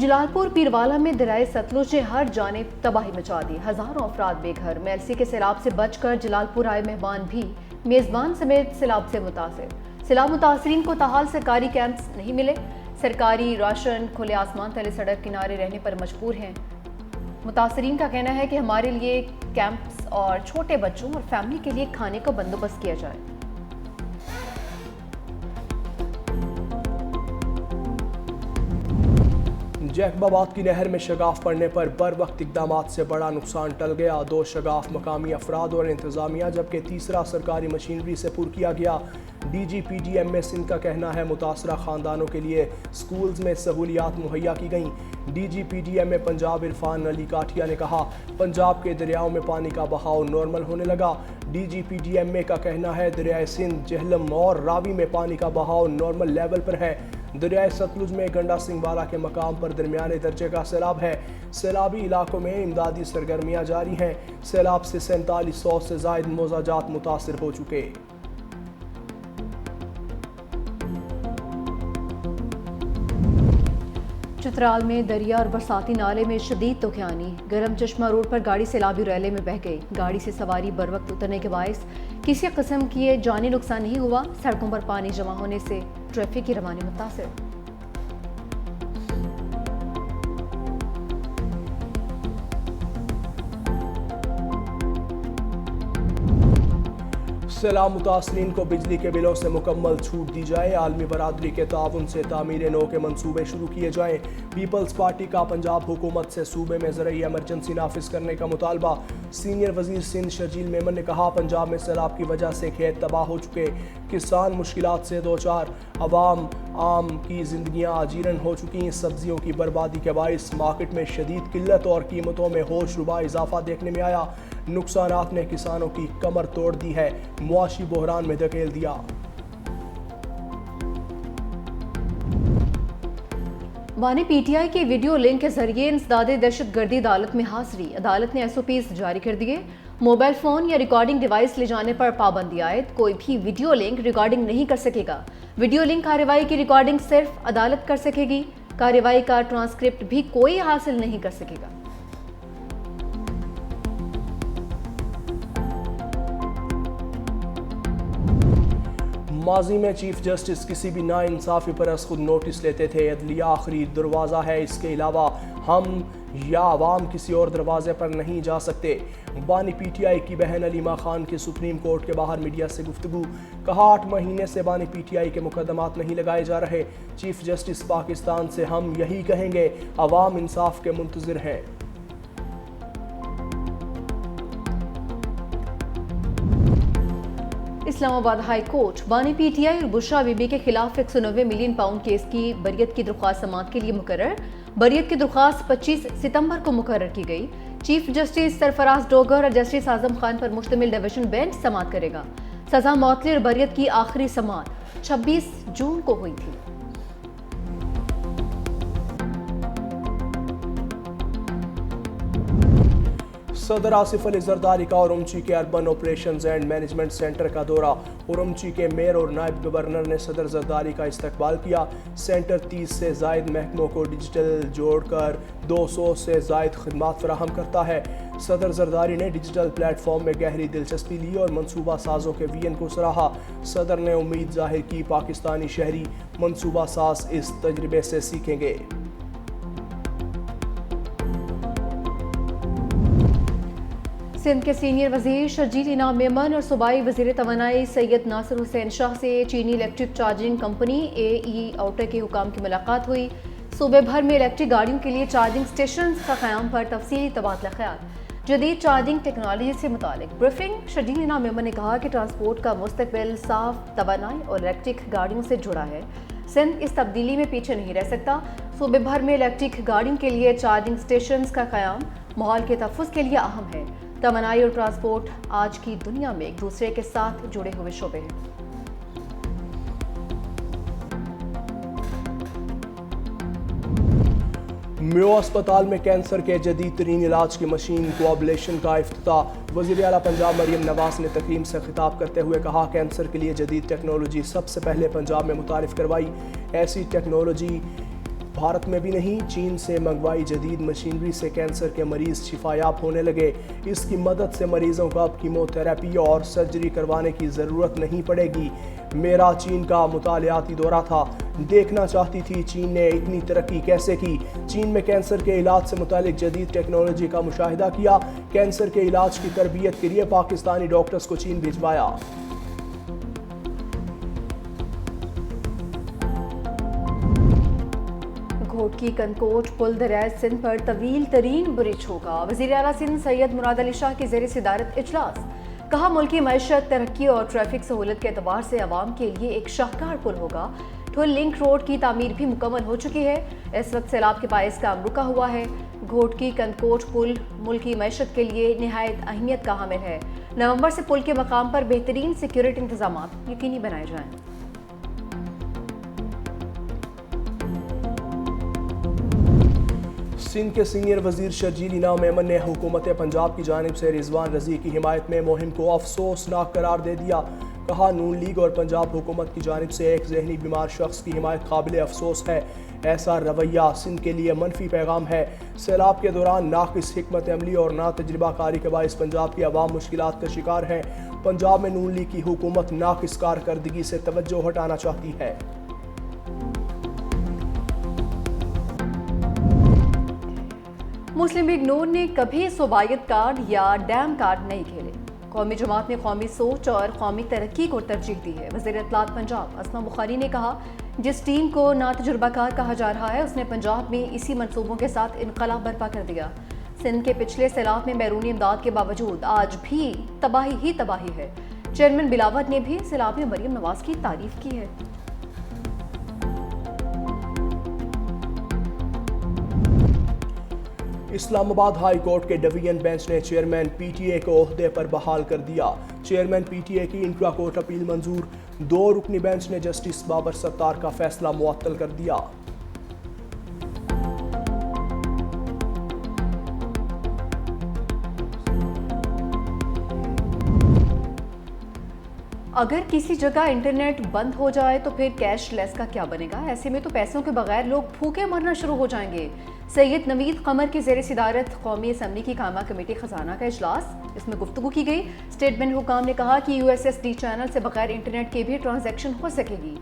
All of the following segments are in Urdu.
جلال پور پیروالا میں دریائے ستلج نے ہر جانب تباہی مچا دی. ہزاروں افراد بے گھر. میلسی کے سیلاب سے بچ کر جلال پور آئے مہمان بھی میزبان سمیت سیلاب سے متاثر. سیلاب متاثرین کو تاحال سرکاری کیمپس نہیں ملے. سرکاری راشن کھلے آسمان تلے سڑک کنارے رہنے پر مجبور ہیں. متاثرین کا کہنا ہے کہ ہمارے لیے کیمپس اور چھوٹے بچوں اور فیملی کے لیے کھانے کا بندوبست کیا جائے. جیکب آباد کی نہر میں شگاف پڑنے پر بر وقت اقدامات سے بڑا نقصان ٹل گیا. 2 شگاف مقامی افراد اور انتظامیہ جبکہ تیسرا سرکاری مشینری سے پر کیا گیا. D G P D M Sindh کا کہنا ہے متاثرہ خاندانوں کے لیے سکولز میں سہولیات مہیا کی گئیں. D G P D M Punjab Irfan Ali Kathia نے کہا پنجاب کے دریاؤں میں پانی کا بہاؤ نارمل ہونے لگا. D G P D M کا کہنا ہے دریائے سندھ، جہلم اور راوی میں پانی کا بہاؤ نارمل لیول پر ہے. دریائے ستلج میں گنڈا سنگھ والا کے مقام پر درمیانے درجے کا سیلاب ہے. سیلابی علاقوں میں امدادی سرگرمیاں جاری ہیں. سیلاب سے 4700 سے زائد موضع جات متاثر ہو چکے. چترال میں دریا اور برساتی نالے میں شدید طوفانی. گرم چشمہ روڈ پر گاڑی سیلابی ریلے میں بہہ گئی. گاڑی سے سواری بر وقت اترنے کے باعث کسی قسم کی جانی نقصان نہیں ہوا. سڑکوں پر پانی جمع ہونے سے ٹریفک کی روانی متاثر. سیلاب متاثرین کو بجلی کے بلوں سے مکمل چھوٹ دی جائے. عالمی برادری کے تعاون سے تعمیر نو کے منصوبے شروع کیے جائیں. پیپلز پارٹی کا پنجاب حکومت سے صوبے میں زرعی ایمرجنسی نافذ کرنے کا مطالبہ. سینئر وزیر سندھ شرجیل میمن نے کہا پنجاب میں سیلاب کی وجہ سے کھیت تباہ ہو چکے، کسان مشکلات سے دوچار، عوام عام کی زندگیاں اجیرن ہو چکی. سبزیوں کی بربادی کے باعث مارکیٹ میں شدید قلت اور قیمتوں میں ہوش ربا اضافہ دیکھنے میں آیا. نقصانات نے کسانوں کی کمر توڑ دی ہے، معاشی بحران میں دھکیل دیا. بانی پی ٹی آئی کی ویڈیو لنک کے ذریعے انسداد دہشت گردی عدالت میں حاضری. عدالت نے ایس او پیز جاری کر دیے. موبائل فون یا ریکارڈنگ ڈیوائس لے جانے پر پابندی عائد. کوئی بھی ویڈیو لنک ریکارڈنگ نہیں کر سکے گا. ویڈیو لنک کارروائی کی ریکارڈنگ صرف عدالت کر سکے گی. کارروائی کا ٹرانسکرپٹ بھی کوئی حاصل نہیں کر سکے گا. ماضی میں چیف جسٹس کسی بھی ناانصافی پر از خود نوٹس لیتے تھے. عدلیہ آخری دروازہ ہے، اس کے علاوہ ہم یا عوام کسی اور دروازے پر نہیں جا سکتے. بانی پی ٹی آئی کی بہن علیمہ خان کی سپریم کورٹ کے باہر میڈیا سے گفتگو. کہا 8 مہینے سے بانی پی ٹی آئی کے مقدمات نہیں لگائے جا رہے. چیف جسٹس پاکستان سے ہم یہی کہیں گے، عوام انصاف کے منتظر ہیں. اسلام آباد ہائی کورٹ بانی پی ٹی آئی اور بشرا بی بی کے خلاف 190 ملین پاؤنڈ کیس کی بریت کی درخواست سماعت کے لیے مقرر. بریت کی درخواست 25 ستمبر کو مقرر کی گئی. چیف جسٹس سرفراز ڈوگر اور جسٹس اعظم خان پر مشتمل ڈویژن بینچ سماعت کرے گا. سزا معطلی اور بریت کی آخری سماعت 26 جون کو ہوئی تھی. صدر آصف علی زرداری کا اورمچی کے urban operations and management centre کا دورہ. اورمچی کے میئر اور نائب گورنر نے صدر زرداری کا استقبال کیا. سینٹر 30 سے زائد محکموں کو ڈیجیٹل جوڑ کر 200 سے زائد خدمات فراہم کرتا ہے. صدر زرداری نے ڈیجیٹل پلیٹ فارم میں گہری دلچسپی لی اور منصوبہ سازوں کے وژن کو سراہا. صدر نے امید ظاہر کی پاکستانی شہری منصوبہ ساز اس تجربے سے سیکھیں گے. سندھ کے سینئر وزیر شرجیل انعام میمن اور صوبائی وزیر توانائی سید ناصر حسین شاہ سے چینی الیکٹرک چارجنگ کمپنی AE اوٹے کے حکام کی ملاقات ہوئی. صوبے بھر میں الیکٹرک گاڑیوں کے لیے چارجنگ سٹیشنز کا قیام پر تفصیلی تبادلہ خیال. جدید چارجنگ ٹیکنالوجی سے متعلق بریفنگ. شرجیل انعام میمن نے کہا کہ ٹرانسپورٹ کا مستقبل صاف توانائی اور الیکٹرک گاڑیوں سے جڑا ہے. سندھ اس تبدیلی میں پیچھے نہیں رہ سکتا. صوبے بھر میں الیکٹرک گاڑیوں کے لیے چارجنگ سٹیشنز کا قیام ماحول کے تحفظ کے لیے اہم ہے. توانائی اور ٹرانسپورٹ آج کی دنیا میں ایک دوسرے کے ساتھ جڑے ہوئے شعبے ہیں. میو اسپتال میں کینسر کے جدید ترین علاج کی مشین کوابلیشن کا افتتاح. وزیر اعلیٰ پنجاب مریم نواز نے تقریب سے خطاب کرتے ہوئے کہا کینسر کے لیے جدید ٹیکنالوجی سب سے پہلے پنجاب میں متعارف کروائی. ایسی ٹیکنالوجی بھارت میں بھی نہیں، چین سے منگوائی جدید مشینری سے کینسر کے مریض شفایاب ہونے لگے۔ اس کی مدد سے مریضوں کو اب کیمو تھراپی اور سرجری کروانے کی ضرورت نہیں پڑے گی۔ میرا چین کا مطالعاتی دورہ تھا، دیکھنا چاہتی تھی چین نے اتنی ترقی کیسے کی۔ چین میں کینسر کے علاج سے متعلق جدید ٹیکنالوجی کا مشاہدہ کیا، کینسر کے علاج کی تربیت کے لیے پاکستانی ڈاکٹرز کو چین بھجوایا۔ گھوٹکی کنکوٹ پل دریائے سندھ پر طویل ترین برج ہوگا۔ وزیر اعلیٰ سندھ سید مراد علی شاہ کی زیر صدارت اجلاس۔ کہا ملکی معیشت، ترقی اور ٹریفک سہولت کے اعتبار سے عوام کے لیے ایک شاہکار پل ہوگا۔ ٹھول لنک روڈ کی تعمیر بھی مکمل ہو چکی ہے۔ اس وقت سیلاب کے باعث کام رکا ہوا ہے۔ گھوٹکی کنکوٹ پل ملکی معیشت کے لیے نہایت اہمیت کا حامل ہے۔ نومبر سے پل کے مقام پر بہترین سیکیورٹی انتظامات یقینی بنائے جائیں۔ سندھ کے سینئر وزیر شرجیل انعام میمن نے حکومت پنجاب کی جانب سے رضوان رضی کی حمایت میں مہم کو افسوسناک قرار دے دیا۔ کہا نون لیگ اور پنجاب حکومت کی جانب سے ایک ذہنی بیمار شخص کی حمایت قابل افسوس ہے۔ ایسا رویہ سندھ کے لیے منفی پیغام ہے۔ سیلاب کے دوران ناقص حکمت عملی اور نا تجربہ کاری کے باعث پنجاب کی عوام مشکلات کا شکار ہیں۔ پنجاب میں نون لیگ کی حکومت ناقص کارکردگی سے توجہ ہٹانا چاہتی ہے۔ مسلم لیگ نون نے کبھی صوبائیت کارڈ یا ڈیم کارڈ نہیں کھیلے۔ قومی جماعت نے قومی سوچ اور قومی ترقی کو ترجیح دی ہے۔ وزیر اطلاعات پنجاب اسما بخاری نے کہا جس ٹیم کو ناتجربہ کار کہا جا رہا ہے اس نے پنجاب میں اسی منصوبوں کے ساتھ انقلاب برپا کر دیا۔ سندھ کے پچھلے سیلاب میں بیرونی امداد کے باوجود آج بھی تباہی ہی تباہی ہے۔ چیئرمین بلاول نے بھی سیلاب میں مریم نواز کی تعریف کی ہے۔ اسلام آباد ہائی کورٹ کے ڈویژن بینچ نے چیئرمین پی ٹی اے کو عہدے پر بحال کر دیا۔ چیئرمین پی ٹی اے کی انٹرا کورٹ اپیل منظور، 2 رکنی بینچ نے جسٹس بابر ستار کا فیصلہ معطل کر دیا۔ اگر کسی جگہ انٹرنیٹ بند ہو جائے تو پھر کیش لیس کا کیا بنے گا؟ ایسے میں تو پیسوں کے بغیر لوگ بھوکے مرنا شروع ہو جائیں گے۔ سید نوید قمر کی زیر صدارت قومی اسمبلی کی قائمہ کمیٹی خزانہ کا اجلاس، اس میں گفتگو کی گئی۔ اسٹیٹ بینک حکام نے کہا کہ USSD چینل سے بغیر انٹرنیٹ کے بھی ٹرانزیکشن ہو سکے گی۔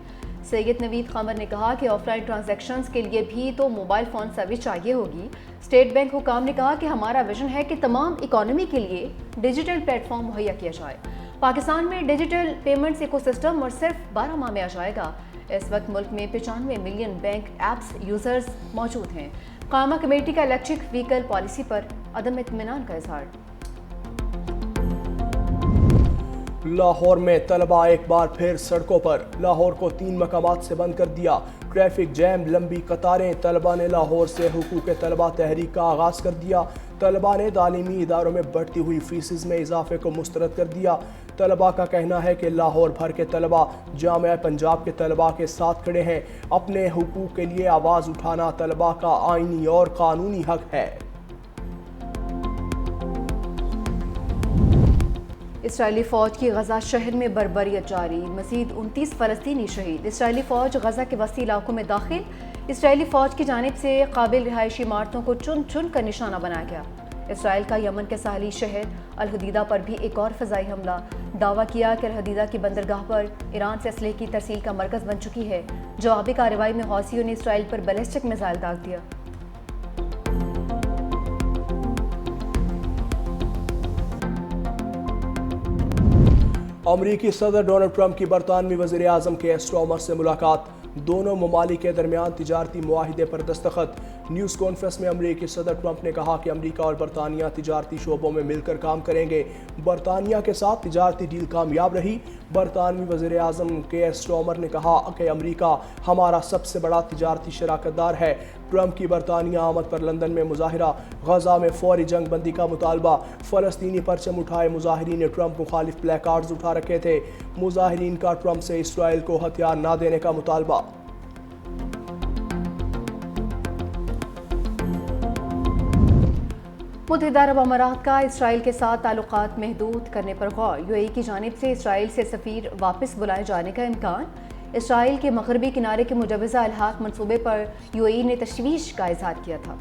سید نوید قمر نے کہا کہ آف لائن ٹرانزیکشنز کے لیے بھی تو موبائل فون سروس چاہیے ہوگی۔ اسٹیٹ بینک حکام نے کہا کہ ہمارا ویژن ہے کہ تمام اکانومی کے لیے ڈیجیٹل پلیٹ فارم مہیا کیا جائے۔ پاکستان میں ڈیجیٹل پیمنٹس ایکو سسٹم اور صرف 12 ماہ میں آ جائے گا۔ اس وقت ملک میں 95 ملین بینک ایپس یوزرز موجود ہیں۔ قائمہ کمیٹی کا الیکٹرک وہیکل پالیسی پر عدم اطمینان کا اظہار۔ لاہور میں طلباء ایک بار پھر سڑکوں پر، لاہور کو 3 مقامات سے بند کر دیا۔ ٹریفک جیم، لمبی قطاریں، طلباء نے لاہور سے حقوق طلباء تحریک کا آغاز کر دیا۔ طلباء نے تعلیمی اداروں میں بڑھتی ہوئی فیسز میں اضافے کو مسترد کر دیا۔ طلباء کا کہنا ہے کہ لاہور بھر کے طلباء جامعہ پنجاب کے طلباء کے ساتھ کھڑے ہیں۔ اپنے حقوق کے لیے آواز اٹھانا طلباء کا آئینی اور قانونی حق ہے۔ اسرائیلی فوج کی غزہ شہر میں بربریت جاری، مزید 29 فلسطینی شہید۔ اسرائیلی فوج غزہ کے وسطی علاقوں میں داخل، اسرائیلی فوج کی جانب سے قابل رہائشی عمارتوں کو چن چن کر نشانہ بنایا گیا۔ اسرائیل کا یمن کے ساحلی شہر الحدیدہ پر بھی ایک اور فضائی حملہ، دعویٰ کیا کہ الحدیدہ کی بندرگاہ پر ایران سے اسلحے کی ترسیل کا مرکز بن چکی ہے۔ جوابی کارروائی میں حوثیوں نے اسرائیل پر بیلسٹک میزائل داغ دیا۔ امریکی صدر ڈونلڈ ٹرمپ کی برطانوی وزیر اعظم کے اسٹارمر سے ملاقات، دونوں ممالک کے درمیان تجارتی معاہدے پر دستخط۔ نیوز کانفرنس میں امریکی صدر ٹرمپ نے کہا کہ امریکہ اور برطانیہ تجارتی شعبوں میں مل کر کام کریں گے۔ برطانیہ کے ساتھ تجارتی ڈیل کامیاب رہی۔ برطانوی وزیر اعظم کے اسٹارمر نے کہا کہ امریکہ ہمارا سب سے بڑا تجارتی شراکت دار ہے۔ ٹرمپ کی برطانیہ آمد پر لندن میں مظاہرہ، غزہ میں فوری جنگ بندی کا مطالبہ، فلسطینی پرچم اٹھائے مظاہرین نے ٹرمپ مخالف پلے کارڈز اٹھا رکھے تھے۔ مظاہرین کا ٹرمپ سے اسرائیل کو ہتھیار نہ دینے کا مطالبہ۔ متحدہ عرب امارات کا اسرائیل کے ساتھ تعلقات محدود کرنے پر غور، UAE کی جانب سے اسرائیل سے سفیر واپس بلائے جانے کا امکان۔ اسرائیل کے مغربی کنارے کے مجوزہ الحاق منصوبے پر UAE نے تشویش کا اظہار کیا تھا۔